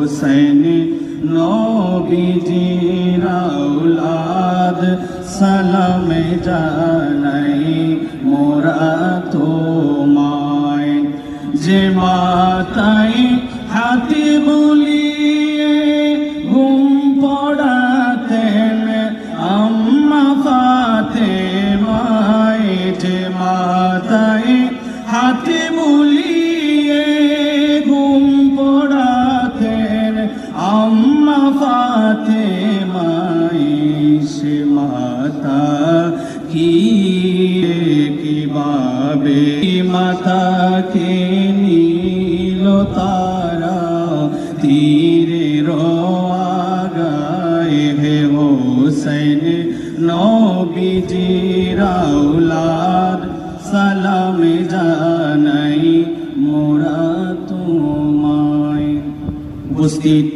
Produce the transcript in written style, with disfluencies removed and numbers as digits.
হোসেন নবীজির আওলাদ সালাম জানাই মোরা তোমায়। যে মাতাই হাতে বুলিয়ে ঘুম পড়াতেন আম্মা ফাতেমায়। যে মাতাই হাতে বুলিয়ে ঘুম পড়াতেন আম্মা ফাতেমায়। সে মাতা কিভাবে মাতাকে নীল তারা তীরের আগায়। হে হোসেন নবীজির আওলাদ সালাম জানাই মোরা তোমায়। উপস্থিত